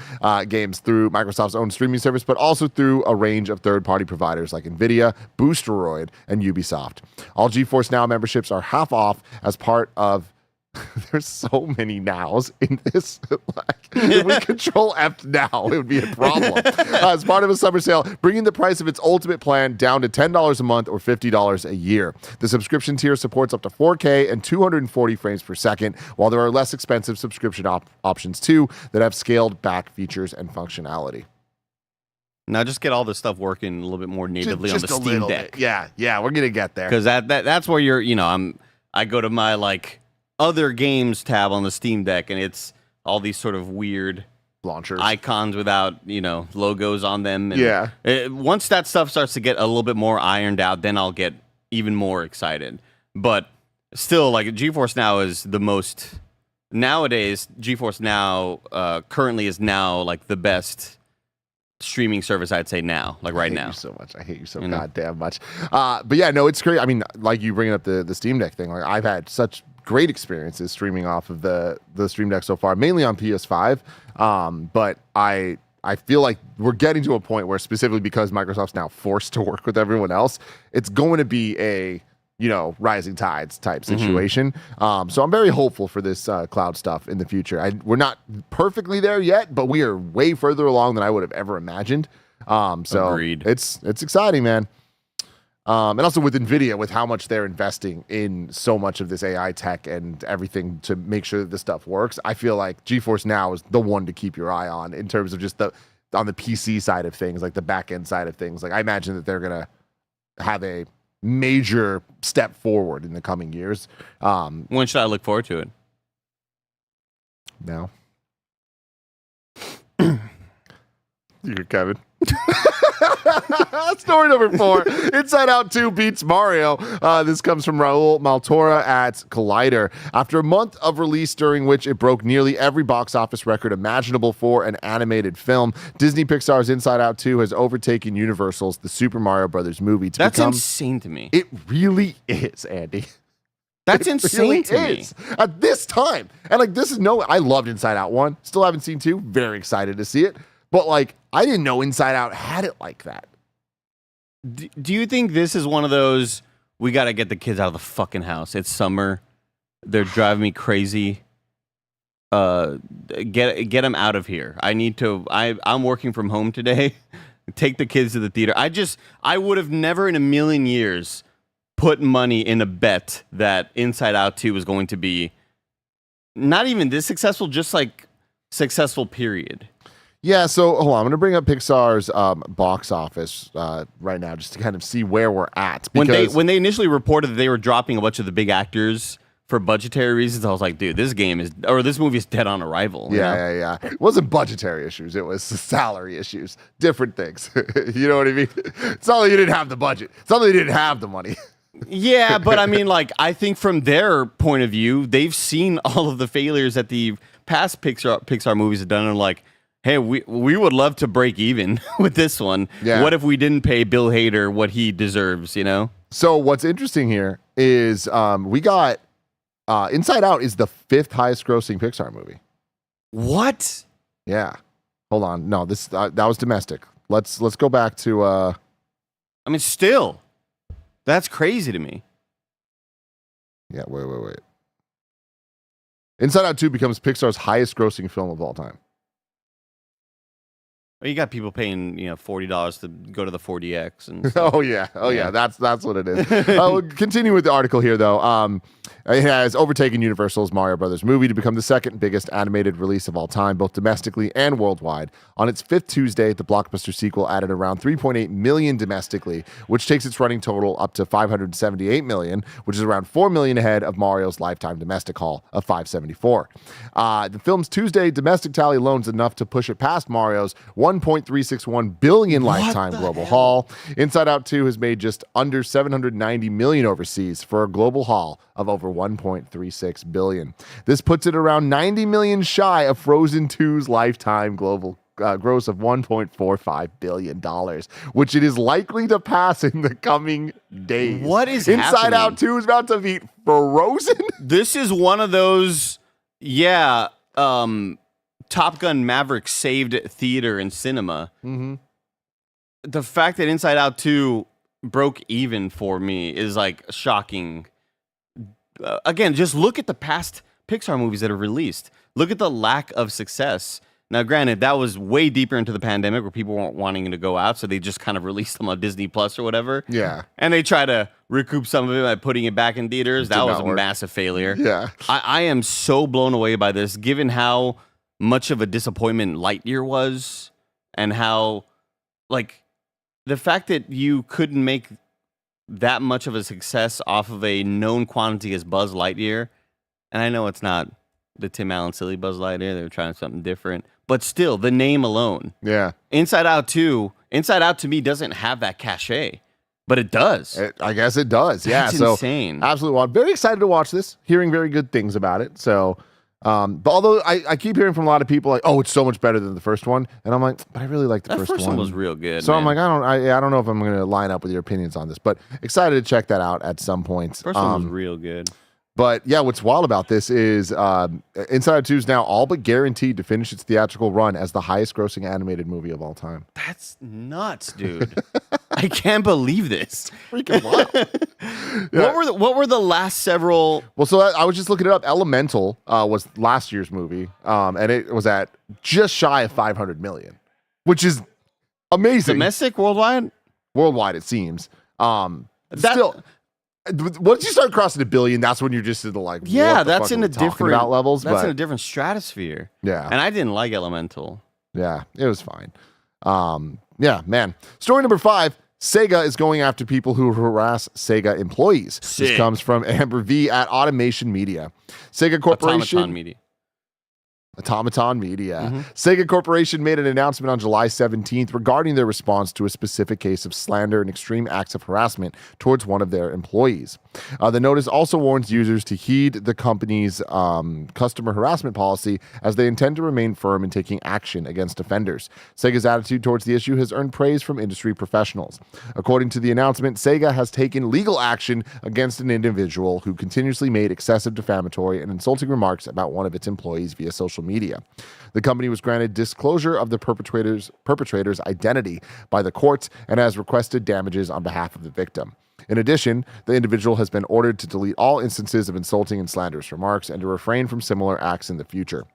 games through Microsoft's own streaming service, but also through a range of third-party providers like NVIDIA, Boosteroid, and Ubisoft. All GeForce Now memberships are half off as part of there's so many nows in this. Like, if we control F now, it would be a problem. As part of a summer sale, bringing the price of its ultimate plan down to $10 a month or $50 a year. The subscription tier supports up to 4K and 240 frames per second, while there are less expensive subscription options too that have scaled back features and functionality. Now just get all this stuff working a little bit more natively on the Steam Deck. Bit. Yeah, we're gonna get there. Because that's where I go to my like other games tab on the Steam Deck, and it's all these sort of weird launchers, icons without logos on them. And once that stuff starts to get a little bit more ironed out, then I'll get even more excited. But still, like GeForce Now is the most nowadays. GeForce Now currently is now like the best streaming service, I'd say now, like right now. I hate you so much. I hate you so goddamn much. But yeah, no, it's great. I mean, like you bringing up the Steam Deck thing, like I've had such great experiences streaming off of the Stream Deck so far, mainly on PS5. But I feel like we're getting to a point where, specifically because Microsoft's now forced to work with everyone else, it's going to be a rising tides type situation. So I'm very hopeful for this cloud stuff in the future. We're not perfectly there yet, but we are way further along than I would have ever imagined. So Agreed. It's exciting, man. And also with NVIDIA, with how much they're investing in so much of this AI tech and everything to make sure that this stuff works, I feel like GeForce Now is the one to keep your eye on in terms of just on the PC side of things, like the back end side of things. Like I imagine that they're going to have a major step forward in the coming years. When should I look forward to it? Now. You're Kevin. Story number 4. Inside Out 2 beats Mario. This comes from Rahul Malhotra at Collider. After a month of release during which it broke nearly every box office record imaginable for an animated film, Disney Pixar's Inside Out 2 has overtaken Universal's The Super Mario Brothers movie. That's insane to me. It really is, Andy. That's insane to me. At this time. And like I loved Inside Out 1. Still haven't seen 2. Very excited to see it. But like, I didn't know Inside Out had it like that. Do you think this is one of those, we got to get the kids out of the fucking house? It's summer. They're driving me crazy. Get them out of here. I'm working from home today. Take the kids to the theater. I would have never in a million years put money in a bet that Inside Out 2 was going to be not even this successful, just like successful, period. Yeah, so hold on. I'm going to bring up Pixar's box office right now just to kind of see where we're at. When they initially reported that they were dropping a bunch of the big actors for budgetary reasons, I was like, dude, this movie is dead on arrival. Yeah. It wasn't budgetary issues. It was salary issues. Different things. You know what I mean? It's not like you didn't have the budget. It's not like you didn't have the money. Yeah, but I mean, like, I think from their point of view, they've seen all of the failures that the past Pixar movies have done, and like, hey, we would love to break even with this one. Yeah. What if we didn't pay Bill Hader what he deserves, So what's interesting here is we got Inside Out is the 5th highest grossing Pixar movie. What? Yeah. Hold on. No, this that was domestic. Let's go back to I mean, still. That's crazy to me. Yeah, wait. Inside Out 2 becomes Pixar's highest grossing film of all time. Well, you got people paying, $40 to go to the 4DX and Oh yeah. That's what it is. We'll continue with the article here, though. It has overtaken Universal's Mario Brothers movie to become the second biggest animated release of all time, both domestically and worldwide. On its 5th Tuesday, the blockbuster sequel added around 3.8 million domestically, which takes its running total up to 578 million, which is around 4 million ahead of Mario's lifetime domestic haul of 574. The film's Tuesday domestic tally alone is enough to push it past Mario's 1.361 billion lifetime global haul. Inside Out 2 has made just under 790 million overseas for a global haul of over 1.36 billion. This puts it around 90 million shy of Frozen 2's lifetime global gross of $1.45 billion, which it is likely to pass in the coming days. What is Inside happening? Out 2 is about to beat Frozen? This is one of those, Top Gun Maverick saved theater and cinema. Mm-hmm. The fact that Inside Out 2 broke even for me is like shocking. Again, just look at the past Pixar movies that are released. Look at the lack of success. Now, granted, that was way deeper into the pandemic where people weren't wanting to go out, so they just kind of released them on Disney Plus or whatever. Yeah. And they try to recoup some of it by putting it back in theaters. That was a massive failure. Yeah. I am so blown away by this, given how much of a disappointment Lightyear was and how, the fact that you couldn't make that much of a success off of a known quantity as Buzz Lightyear. And I know it's not the Tim Allen silly Buzz Lightyear. They were trying something different. But still, the name alone. Yeah. Inside Out to me doesn't have that cachet. But it does. I guess it does. Yeah. That's so insane. Absolutely. Well, very excited to watch this. Hearing very good things about it. So, but although I keep hearing from a lot of people like, oh, it's so much better than the first one, and I'm like, but I really like the first one. That first one was real good. So man. I'm like, I don't know if I'm going to line up with your opinions on this, but excited to check that out at some point. First one was real good. But yeah, what's wild about this is Inside Out 2 is now all but guaranteed to finish its theatrical run as the highest grossing animated movie of all time. That's nuts, dude. I can't believe this. Freaking wild. Yeah. What were the last several? Well, so I was just looking it up. Elemental was last year's movie, and it was at just shy of 500 million, which is amazing. Domestic, worldwide? Worldwide, it seems. Still, once you start crossing a billion, that's when you're just in the what that's in a different about levels. That's in a different stratosphere. Yeah, and I didn't like Elemental. Yeah, it was fine. Yeah, man. Story number 5. SEGA is going after people who harass SEGA employees. Sick. This comes from Amber V at Automation Media. SEGA Corporation. Automaton Media. Mm-hmm. SEGA Corporation made an announcement on July 17th regarding their response to a specific case of slander and extreme acts of harassment towards one of their employees. The notice also warns users to heed the company's customer harassment policy as they intend to remain firm in taking action against offenders. SEGA's attitude towards the issue has earned praise from industry professionals. According to the announcement, SEGA has taken legal action against an individual who continuously made excessive defamatory and insulting remarks about one of its employees via social media. The company was granted disclosure of the perpetrator's identity by the court and has requested damages on behalf of the victim. In addition, the individual has been ordered to delete all instances of insulting and slanderous remarks and to refrain from similar acts in the future.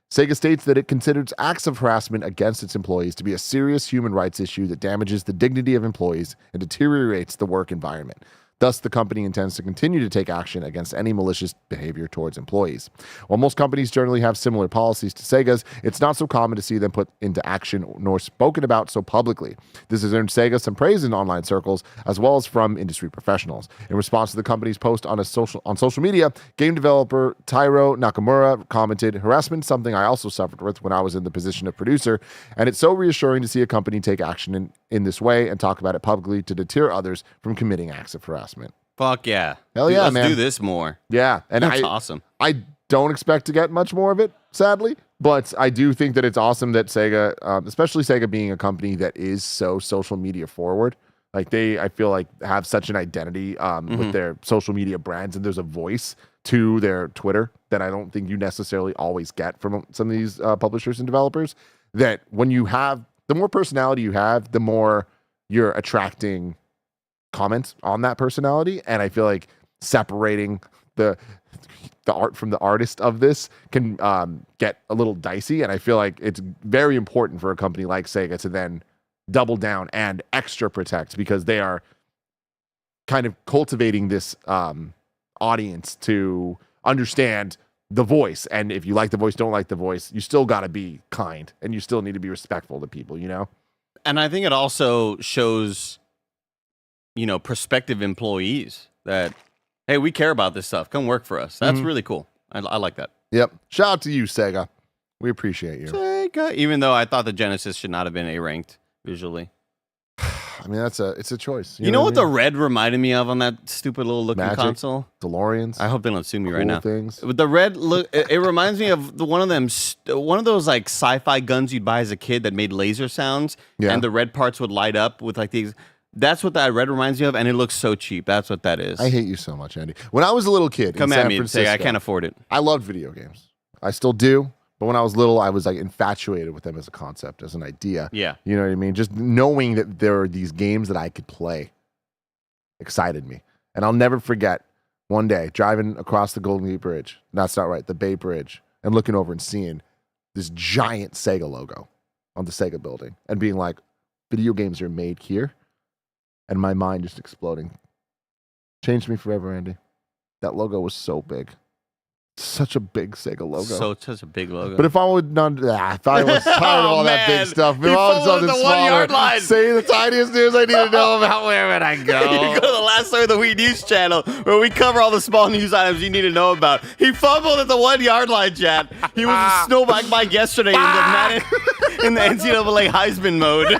SEGA states that it considers acts of harassment against its employees to be a serious human rights issue that damages the dignity of employees and deteriorates the work environment. Thus, the company intends to continue to take action against any malicious behavior towards employees. While most companies generally have similar policies to SEGA's, it's not so common to see them put into action nor spoken about so publicly. This has earned SEGA some praise in online circles, as well as from industry professionals. In response to the company's post on social media, game developer Tairo Nakamura commented, "Harassment is something I also suffered with when I was in the position of producer, and it's so reassuring to see a company take action in this way and talk about it publicly to deter others from committing acts of harassment." Fuck yeah. Hell yeah, let's man. do this more. Yeah. And That's awesome. I don't expect to get much more of it, sadly, but I do think that it's awesome that SEGA, especially SEGA being a company that is so social media forward, Like I feel like have such an identity with their social media brands, and there's a voice to their Twitter that I don't think you necessarily always get from some of these publishers and developers. That when you have, the more personality you have, the more you're attracting comments on that personality. And I feel like separating the art from the artist of this can get a little dicey. And I feel like it's very important for a company like Sega to then double down and extra protect, because they are kind of cultivating this audience to understand the voice. And if you like the voice, don't like the voice, you still got to be kind and you still need to be respectful to people, you know? And I think it also shows, prospective employees that, hey, we care about this stuff. Come work for us. That's really cool. I like that. Yep. Shout out to you, Sega. We appreciate you. Sega. Even though I thought the Genesis should not have been A-ranked visually. I mean, it's a choice. You know what the red reminded me of on that stupid little looking Magic, console? DeLoreans. I hope they don't sue me right now. Things. With the red look, it reminds me of one of those like sci-fi guns you'd buy as a kid that made laser sounds, and the red parts would light up with like these. That's what that red reminds me of, and it looks so cheap. That's what that is. I hate you so much, Andy. When I was a little kid in San Francisco, I can't afford it. I loved video games. I still do. But when I was little, I was like infatuated with them as a concept, as an idea. Yeah. You know what I mean? Just knowing that there are these games that I could play excited me. And I'll never forget one day driving across the Golden Gate Bridge. That's not right. The Bay Bridge. And looking over and seeing this giant Sega logo on the Sega building and being like, video games are made here. And my mind just exploding. Changed me forever, Andy. That logo was so big. Such a big Sega logo. Such a big logo. But if I would not, if I was tired of all that big stuff, if I was something the smaller, 1 yard line. Say the tiniest news I need to know about, where would I go? You go to the Last Story of the Week news channel where we cover all the small news items you need to know about. He fumbled at the 1 yard line, Chad. He was a snowbike bike yesterday in the NCAA Heisman mode,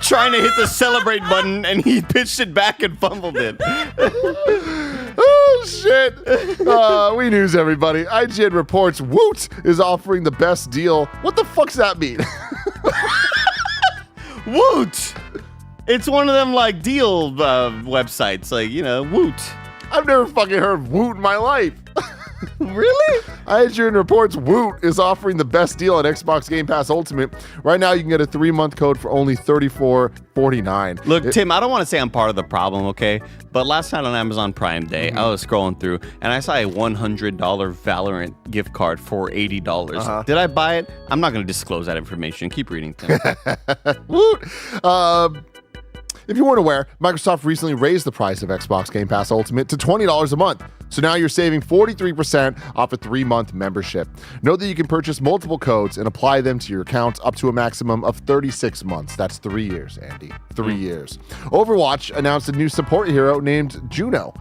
trying to hit the celebrate button, and he pitched it back and fumbled it. Oh, shit. We news, everybody. IGN reports Woot is offering the best deal. What the fuck's that mean? Woot! It's one of them, like, deal websites. Like, Woot. I've never fucking heard of Woot in my life. Really? IGN reports Woot is offering the best deal on Xbox Game Pass Ultimate. Right now, you can get a 3-month code for only $34.49. Look, Tim, I don't want to say I'm part of the problem, okay? But last night on Amazon Prime Day, I was scrolling through, and I saw a $100 Valorant gift card for $80. Did I buy it? I'm not going to disclose that information. Keep reading, Tim. Woot! If you weren't aware, Microsoft recently raised the price of Xbox Game Pass Ultimate to $20 a month. So now you're saving 43% off a 3-month membership. Note that you can purchase multiple codes and apply them to your account up to a maximum of 36 months. That's 3 years, Andy. 3 years. Overwatch announced a new support hero named Juno.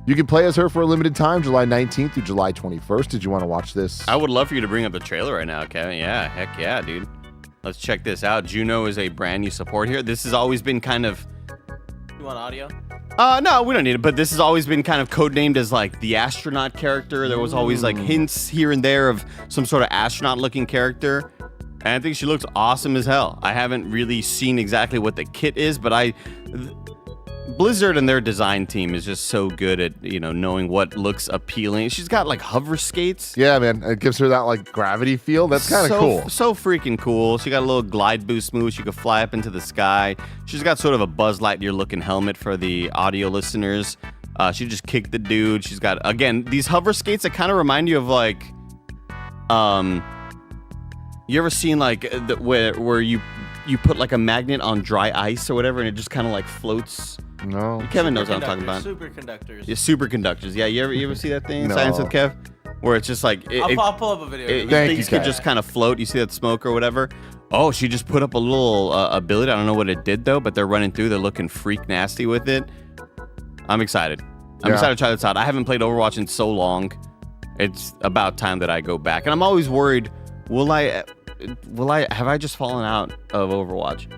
You can play as her for a limited time, July 19th through July 21st. Did you want to watch this? I would love for you to bring up the trailer right now, Kevin. Yeah, heck yeah, dude. Let's check this out. Juno is a brand new support here. This has always been kind of... You want audio? No, we don't need it, but this has always been kind of codenamed as like the astronaut character. There was always like hints here and there of some sort of astronaut-looking character. And I think she looks awesome as hell. I haven't really seen exactly what the kit is, but Blizzard and their design team is just so good at, knowing what looks appealing. She's got like hover skates. Yeah, man. It gives her that like gravity feel. That's kind of cool. So freaking cool. She got a little glide boost move. She could fly up into the sky. She's got sort of a Buzz Lightyear looking helmet for the audio listeners. She just kicked the dude. She's got, again, these hover skates that kind of remind you of like, you ever seen like where you put like a magnet on dry ice or whatever and it just kind of like floats? No. Kevin knows what I'm talking about. Superconductors. Yeah, superconductors. Yeah, you ever see that thing? No. Science with Kev? Where it's just like... I'll pull up a video. Things could just kind of float. You see that smoke or whatever? Oh, she just put up a little ability. I don't know what it did, though, but they're running through. They're looking freak nasty with it. I'm excited. I'm excited to try this out. I haven't played Overwatch in so long. It's about time that I go back. And I'm always worried, have I just fallen out of Overwatch?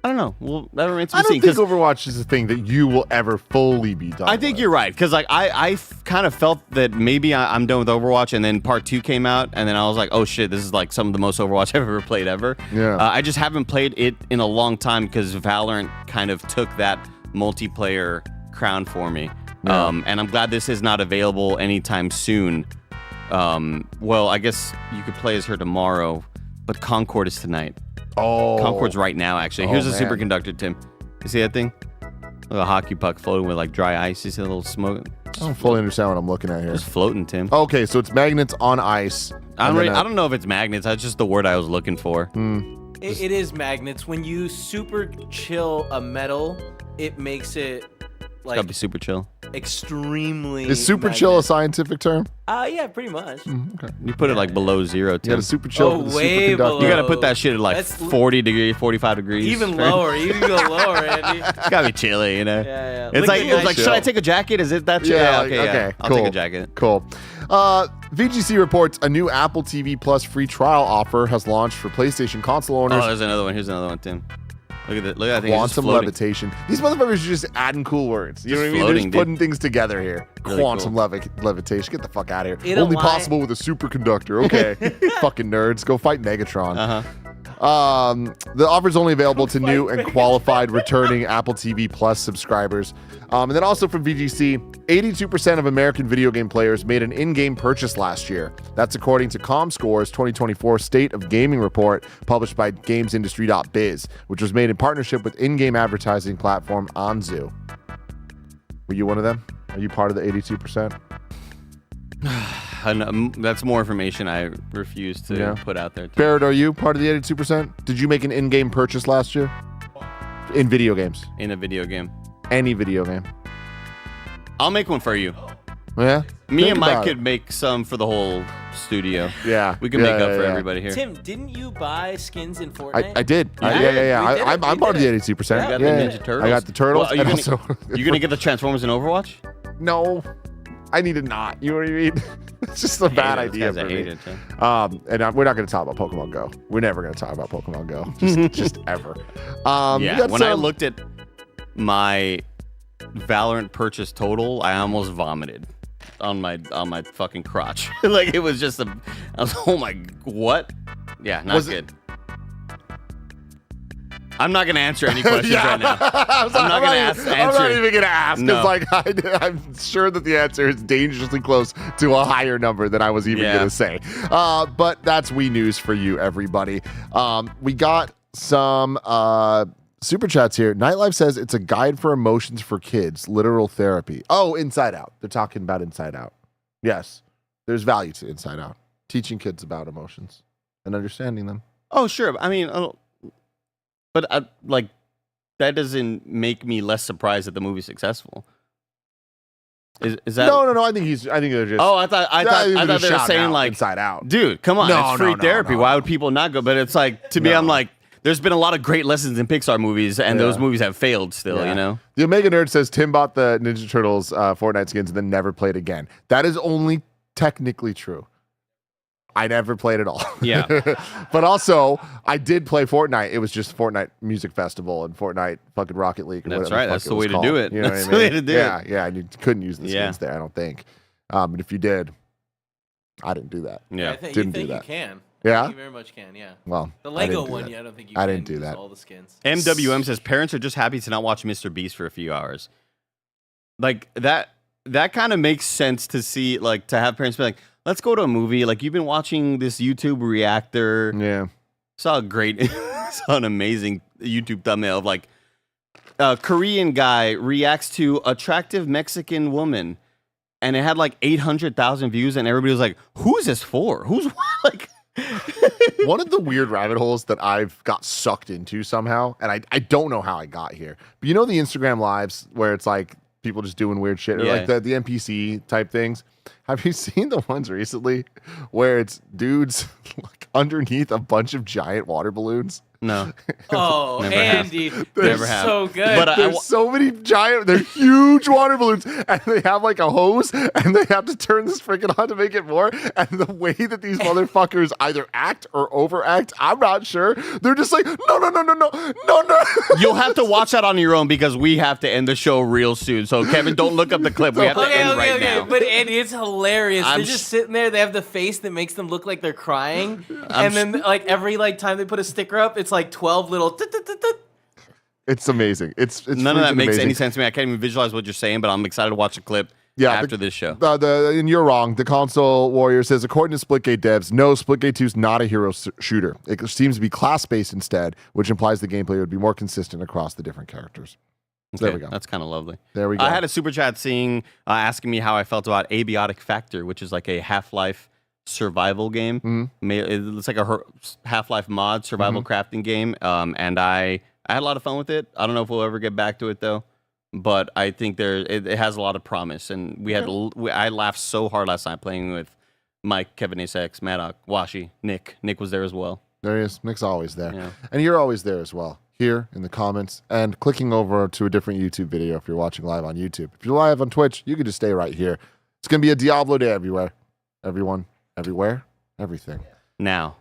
I don't know. Well, that remains to be I don't seen. think Overwatch is a thing that you will ever fully be done I think with. you're right, because like I kind of felt that maybe I'm done with Overwatch, and then Part 2 came out, and then I was like, oh shit, this is like some of the most Overwatch I've ever played ever. Yeah. I just haven't played it in a long time because Valorant kind of took that multiplayer crown for me. Yeah. And I'm glad this is not available anytime soon. Well, I guess you could play as her tomorrow, but Concord is tonight. Oh. Concord's right now, actually. Here's a man. superconductor, Tim. You see that thing? A hockey puck floating with like dry ice. You see a little smoke? I don't fully understand what I'm looking at here. Just floating, Tim. Okay, so it's magnets on ice. I don't know if it's magnets. That's just the word I was looking for. It is magnets. When you super chill a metal, it makes it like Gotta be super chill. extremely. Is super chill a scientific term? Yeah, pretty much. Okay. You put it like below zero, You Tim. got a super chill Oh, for the way superconductor. below. You gotta put that shit at like That's 40 degrees, 45 degrees. Even lower. You can go lower, Andy. It's gotta be chilly, you know? Yeah. It's like, Liquid should I take a jacket? Is it that chill? Yeah, Okay, I'll cool. take a jacket. Cool. VGC reports a new Apple TV Plus free trial offer has launched for PlayStation console Oh, owners. there's another one. Here's another one, Tim. Look at that. Look at that thing. It's just Quantum floating. levitation. These motherfuckers are just adding cool words. You know what I mean? They're floating, just dude. putting things together here. Really Quantum levitation. Get the fuck out of here. It Only align- possible with a superconductor. Okay. Fucking nerds. Go fight Megatron. Uh-huh. The offer is only available to new and qualified returning Apple TV Plus subscribers. And then also from VGC, 82% of American video game players made an in-game purchase last year. That's according to ComScore's 2024 State of Gaming report published by GamesIndustry.biz, which was made in partnership with in-game advertising platform Anzu. Were you one of them? Are you part of the 82%? That's more information I refuse to put out there. Barrett, are you part of the 82%? Did you make an in-game purchase last year? In video games? In a video game. Any video game? I'll make one for you. Yeah? Me Think and Mike about could make some for the whole studio. Yeah. We can make up for everybody here. Tim, didn't you buy skins in Fortnite? I did. Yeah, Yeah. I'm we part of did the 82%. You got the yeah. Ninja Turtles. I got the turtles. Well, are you and gonna- also, You gonna get the Transformers in Overwatch? No. I need to not. You know what I mean? It's just a bad idea for me. Hate it, Tim. We're not going to talk about Pokemon Go. We're never going to talk about Pokemon Go. Just ever. We Yeah, got when I some- looked at my Valorant purchase total, I almost vomited on my fucking crotch. Like it was just I was, oh my, what? Yeah, not Was good. I'm not gonna answer any questions right now. I'm not gonna I'm not answer. even going to ask. No. I'm sure that the answer is dangerously close to a higher number than I was even Yeah. going to say. But that's Wii News for you, everybody. We got some super chats here. Nightlife says it's a guide for emotions for kids, literal therapy. Oh, Inside Out. They're talking about Inside Out. Yes, there's value to Inside Out. Teaching kids about emotions and understanding them. Oh sure, I mean, but like that doesn't make me less surprised that the movie's successful. Is that No. I think they're just. Oh, I thought they were saying like Inside Out. dude, come on, No, it's free no, therapy. no. Why would people not go? But it's like, to me, No. I'm like, there's been a lot of great lessons in Pixar movies, and those movies have failed still, Yeah. you know? The Omega Nerd says Tim bought the Ninja Turtles Fortnite skins and then never played again. That is only technically true. I never played at all. Yeah. But also, I did play Fortnite. It was just Fortnite Music Festival and Fortnite fucking Rocket League. Or That's whatever right. fuck That's it the was way to called. do it. You know That's what I the way mean? to do yeah, it. Yeah, and you couldn't use the Yeah. skins there, I don't think. But if you did, I didn't do that. Yeah. I think, Didn't you think do you that. can. Yeah? You very much can, yeah. Well, The I Lego didn't do one, that. yeah, I don't think you I can didn't do use that. all the skins. MWM says parents are just happy to not watch Mr. Beast for a few hours. Like that kind of makes sense to see, like, to have parents be like, let's go to a movie. Like, you've been watching this YouTube reactor. Yeah. Saw an amazing YouTube thumbnail of like a Korean guy reacts to attractive Mexican woman, and it had like 800,000 views, and everybody was like, "Who is this for? Who's like?" One of the weird rabbit holes that I've got sucked into somehow, and I don't know how I got here, but you know the Instagram lives where it's like people just doing weird shit, or Yeah. like the NPC type things. Have you seen the ones recently where it's dudes like underneath a bunch of giant water balloons? No. Oh, Never Andy, have. they're Never have. so good. But There's so many they're huge water balloons, and they have like a hose, and they have to turn this freaking on to make it more. And the way that these motherfuckers either act or overact, I'm not sure. They're just like, no. You'll have to watch that on your own because we have to end the show real soon. So, Kevin, don't look up the clip. We have to end right now. But Andy, it's hilarious. They're just sitting there. They have the face that makes them look like they're crying, and then like every time they put a sticker up, it's like 12 little. It's amazing. It's none of that makes amazing. any sense to me. I can't even visualize what you're saying, but I'm excited to watch the clip after this show. And you're wrong. The console warrior says, according to Splitgate devs, no, Splitgate 2 is not a hero shooter. It seems to be class-based instead, which implies the gameplay would be more consistent across the different characters. So there we go. That's kind of lovely. There we go. I had a super chat asking me how I felt about Abiotic Factor, which is like a Half-Life survival game. Mm-hmm. It's like a Half-Life mod survival crafting game, and I had a lot of fun with it. I don't know if we'll ever get back to it though, but I think it has a lot of promise. And I laughed so hard last night playing with Mike, Kevin ASX, Maddock, Washi, Nick. Nick was there as well. There he is. Nick's always there, yeah. And you're always there as well. Here in the comments and clicking over to a different YouTube video if you're watching live on YouTube. If you're live on Twitch, you can just stay right here. It's gonna be a Diablo day everywhere, everyone. Everywhere, everything. Now.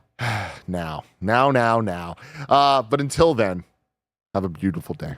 Now. But until then, have a beautiful day.